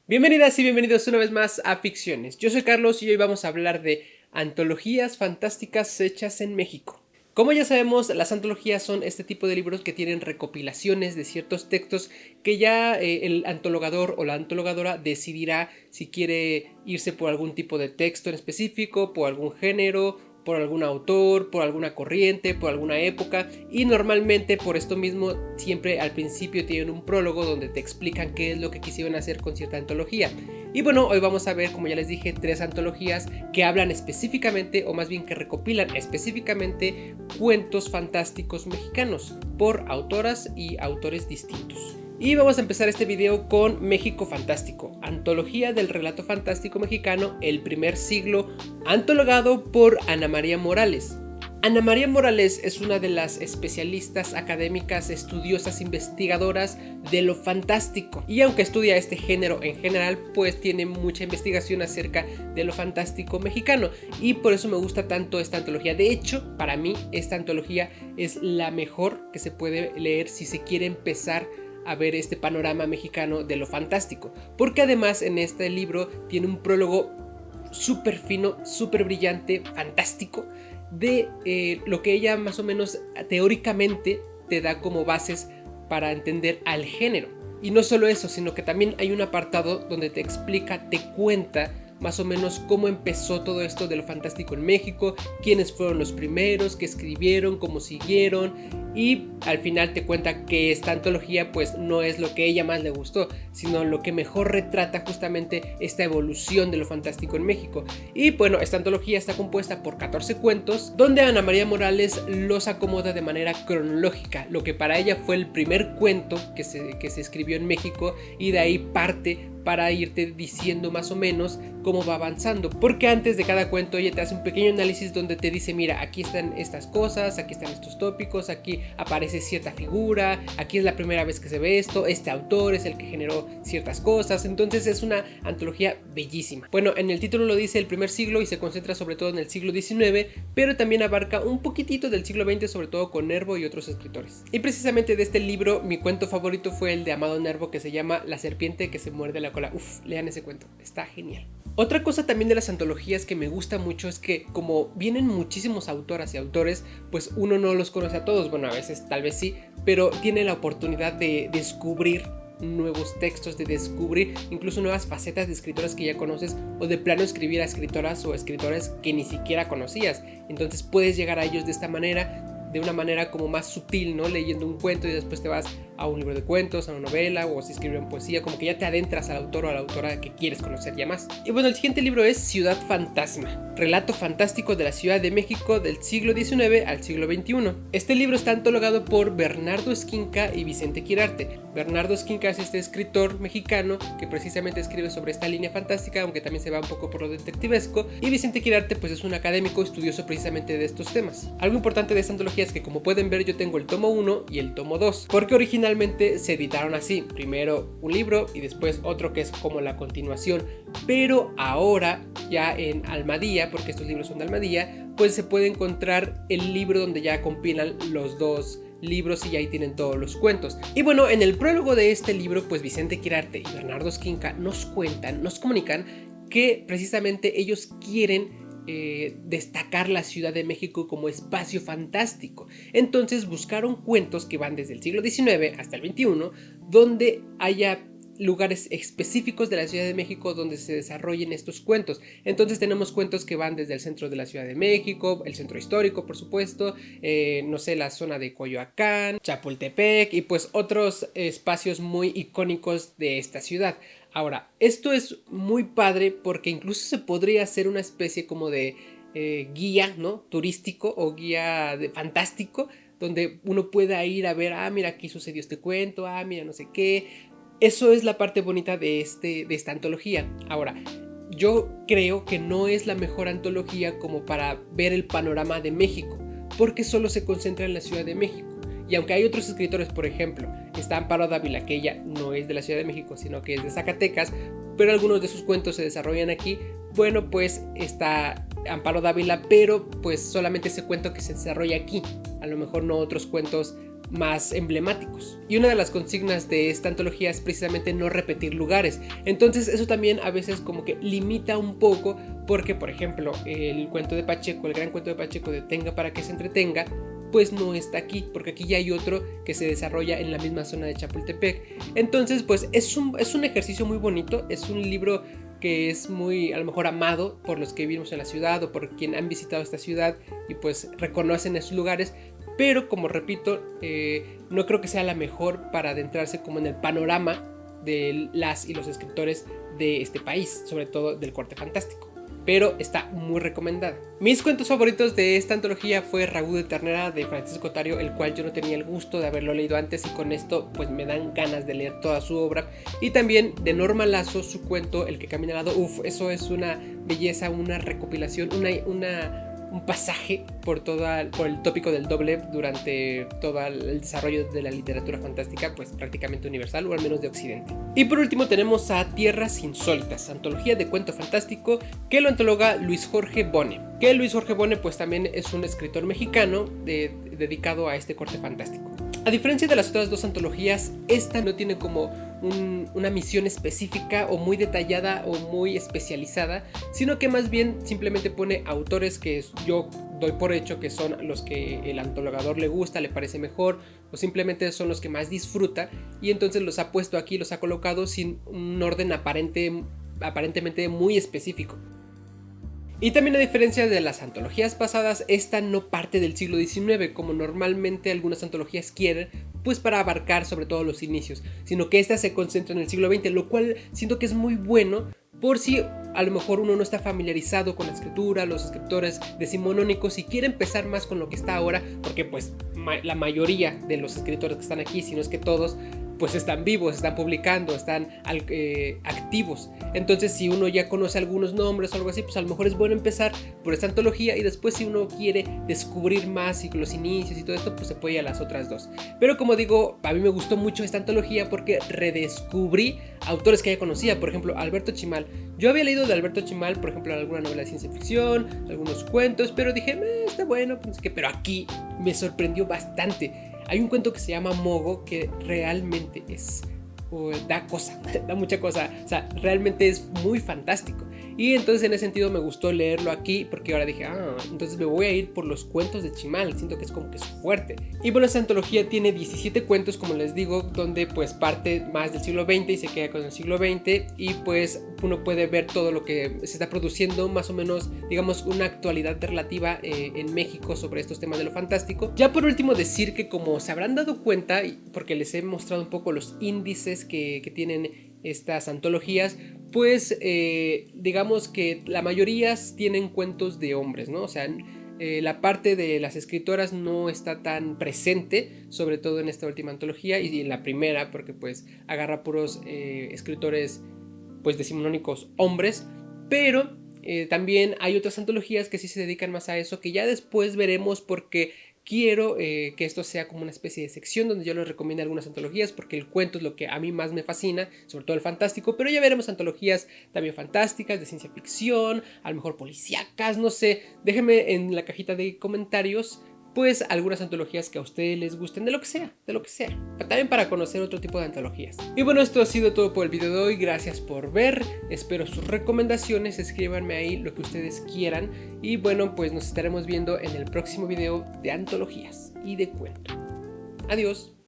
Bienvenidas y bienvenidos una vez más a Ficciones. Yo soy Carlos y hoy vamos a hablar de antologías fantásticas hechas en México. Como ya sabemos, las antologías son este tipo de libros que tienen recopilaciones de ciertos textos que ya el antologador o la antologadora decidirá si quiere irse por algún tipo de texto en específico, por algún género, por algún autor, por alguna corriente, por alguna época, y normalmente por esto mismo siempre al principio tienen un prólogo donde te explican qué es lo que quisieron hacer con cierta antología. Y bueno, hoy vamos a ver, como ya les dije, 3 antologías que hablan específicamente, o más bien que recopilan específicamente cuentos fantásticos mexicanos por autoras y autores distintos. Y vamos a empezar este video con México Fantástico, antología del relato fantástico mexicano, el primer siglo, antologado por Ana María Morales. Ana María Morales es una de las especialistas académicas, estudiosas, investigadoras de lo fantástico. Y aunque estudia este género en general, pues tiene mucha investigación acerca de lo fantástico mexicano. Y por eso me gusta tanto esta antología. De hecho, para mí, esta antología es la mejor que se puede leer si se quiere empezar a ver este panorama mexicano de lo fantástico, porque además en este libro tiene un prólogo súper fino, súper brillante, fantástico, de lo que ella más o menos teóricamente te da como bases para entender al género. Y no solo eso, sino que también hay un apartado donde te explica, te cuenta más o menos cómo empezó todo esto de lo fantástico en México, quiénes fueron los primeros, qué escribieron, cómo siguieron, y al final te cuenta que esta antología pues no es lo que ella más le gustó, sino lo que mejor retrata justamente esta evolución de lo fantástico en México. Y bueno, esta antología está compuesta por 14 cuentos, donde Ana María Morales los acomoda de manera cronológica, lo que para ella fue el primer cuento que se escribió en México, y de ahí parte para irte diciendo más o menos cómo va avanzando, porque antes de cada cuento ella te hace un pequeño análisis donde te dice: mira, aquí están estas cosas, aquí están estos tópicos, aquí aparece cierta figura, aquí es la primera vez que se ve esto, este autor es el que generó ciertas cosas. Entonces es una antología bellísima. Bueno, en el título lo dice el primer siglo y se concentra sobre todo en el siglo XIX, pero también abarca un poquitito del siglo XX, sobre todo con Nervo y otros escritores. Y precisamente de este libro mi cuento favorito fue el de Amado Nervo, que se llama La serpiente que se muerde la cola. Lean ese cuento, está genial. Otra cosa también de las antologías que me gusta mucho es que como vienen muchísimos autoras y autores, pues uno no los conoce a todos. Bueno, a veces tal vez sí, pero tiene la oportunidad de descubrir nuevos textos, de descubrir incluso nuevas facetas de escritoras que ya conoces, o de plano escribir a escritoras o escritores que ni siquiera conocías. Entonces puedes llegar a ellos de esta manera, de una manera como más sutil, ¿no? Leyendo un cuento y después te vas a un libro de cuentos, a una novela, o si escriben poesía, como que ya te adentras al autor o a la autora que quieres conocer ya más. Y bueno, el siguiente libro es Ciudad Fantasma, relato fantástico de la Ciudad de México del siglo XIX al siglo XXI. Este libro está antologado por Bernardo Esquinca y Vicente Quirarte. Bernardo Esquinca es este escritor mexicano que precisamente escribe sobre esta línea fantástica, aunque también se va un poco por lo detectivesco, y Vicente Quirarte pues es un académico estudioso precisamente de estos temas. Algo importante de esta antología es que, como pueden ver, yo tengo el tomo 1 y el tomo 2, porque originalmente se editaron así, primero un libro y después otro que es como la continuación, pero ahora ya en Almadía, porque estos libros son de Almadía, pues se puede encontrar el libro donde ya compilan los dos libros y ahí tienen todos los cuentos. Y bueno, en el prólogo de este libro, pues Vicente Quirarte y Bernardo Esquinca nos comunican que precisamente ellos quieren destacar la Ciudad de México como espacio fantástico. Entonces buscaron cuentos que van desde el siglo XIX hasta el XXI, donde haya lugares específicos de la Ciudad de México donde se desarrollen estos cuentos. Entonces tenemos cuentos que van desde el centro de la Ciudad de México, el centro histórico por supuesto, no sé, la zona de Coyoacán, Chapultepec y pues otros espacios muy icónicos de esta ciudad. Ahora, esto es muy padre porque incluso se podría hacer una especie como de guía, ¿no? Turístico o guía de fantástico, donde uno pueda ir a ver, mira, aquí sucedió este cuento, mira, no sé qué. Eso es la parte bonita de esta antología. Ahora, yo creo que no es la mejor antología como para ver el panorama de México, porque solo se concentra en la Ciudad de México. Y aunque hay otros escritores, por ejemplo, está Amparo Dávila, que ella no es de la Ciudad de México, sino que es de Zacatecas, pero algunos de sus cuentos se desarrollan aquí. Bueno, pues está Amparo Dávila, pero pues solamente ese cuento que se desarrolla aquí. A lo mejor no otros cuentos más emblemáticos. Y una de las consignas de esta antología es precisamente no repetir lugares. Entonces eso también a veces como que limita un poco, porque por ejemplo el cuento de Pacheco, el gran cuento de Pacheco de Tenga para que se entretenga, pues no está aquí, porque aquí ya hay otro que se desarrolla en la misma zona de Chapultepec. Entonces pues es un ejercicio muy bonito, es un libro que es muy a lo mejor amado por los que vivimos en la ciudad o por quien han visitado esta ciudad y pues reconocen esos lugares, pero como repito, no creo que sea la mejor para adentrarse como en el panorama de las y los escritores de este país, sobre todo del corte fantástico. Pero está muy recomendada. Mis cuentos favoritos de esta antología fue Ragú de Ternera de Francisco Otario, el cual yo no tenía el gusto de haberlo leído antes y con esto pues me dan ganas de leer toda su obra. Y también de Norma Lazo, su cuento El que camina al lado. Eso es una belleza, una recopilación, un pasaje por el tópico del doble durante todo el desarrollo de la literatura fantástica, pues prácticamente universal, o al menos de Occidente. Y por último tenemos a Tierras Insólitas, antología de cuento fantástico que lo antologa Luis Jorge Bone. Que Luis Jorge Bone pues también es un escritor mexicano dedicado a este corte fantástico. A diferencia de las otras dos antologías, esta no tiene como una misión específica o muy detallada o muy especializada, sino que más bien simplemente pone autores que yo doy por hecho que son los que el antologador le gusta, le parece mejor, o simplemente son los que más disfruta, y entonces los ha puesto aquí, los ha colocado sin un orden aparentemente muy específico. Y también a diferencia de las antologías pasadas, esta no parte del siglo XIX como normalmente algunas antologías quieren, pues para abarcar sobre todo los inicios, sino que esta se concentra en el siglo XX, lo cual siento que es muy bueno por si a lo mejor uno no está familiarizado con la escritura, los escritores decimonónicos y quiere empezar más con lo que está ahora, porque pues la mayoría de los escritores que están aquí, si no es que todos, pues están vivos, están publicando, están activos. Entonces si uno ya conoce algunos nombres o algo así, pues a lo mejor es bueno empezar por esta antología y después si uno quiere descubrir más y los inicios y todo esto, pues se puede ir a las otras dos. Pero como digo, a mí me gustó mucho esta antología porque redescubrí autores que ya conocía. Por ejemplo, Alberto Chimal. Yo había leído de Alberto Chimal, por ejemplo, alguna novela de ciencia ficción, algunos cuentos, pero dije, está bueno, pues, pero aquí me sorprendió bastante. Hay un cuento que se llama Mogo que realmente da cosa, da mucha cosa, o sea, realmente es muy fantástico. Y entonces en ese sentido me gustó leerlo aquí porque ahora dije, entonces me voy a ir por los cuentos de Chimal, siento que es como que es fuerte. Y bueno, esta antología tiene 17 cuentos, como les digo, donde pues parte más del siglo XX y se queda con el siglo XX y pues uno puede ver todo lo que se está produciendo, más o menos, digamos, una actualidad relativa en México sobre estos temas de lo fantástico. Ya por último decir que como se habrán dado cuenta, porque les he mostrado un poco los índices que tienen estas antologías, pues digamos que la mayoría tienen cuentos de hombres, ¿no? O sea, la parte de las escritoras no está tan presente, sobre todo en esta última antología y en la primera, porque pues agarra puros escritores pues decimonónicos hombres, pero también hay otras antologías que sí se dedican más a eso, que ya después veremos porque quiero que esto sea como una especie de sección donde yo les recomiendo algunas antologías porque el cuento es lo que a mí más me fascina, sobre todo el fantástico, pero ya veremos antologías también fantásticas, de ciencia ficción, a lo mejor policíacas, no sé, déjenme en la cajita de comentarios pues algunas antologías que a ustedes les gusten, de lo que sea, también para conocer otro tipo de antologías. Y bueno, esto ha sido todo por el video de hoy, gracias por ver, espero sus recomendaciones, escríbanme ahí lo que ustedes quieran y bueno, pues nos estaremos viendo en el próximo video de antologías y de cuento. Adiós.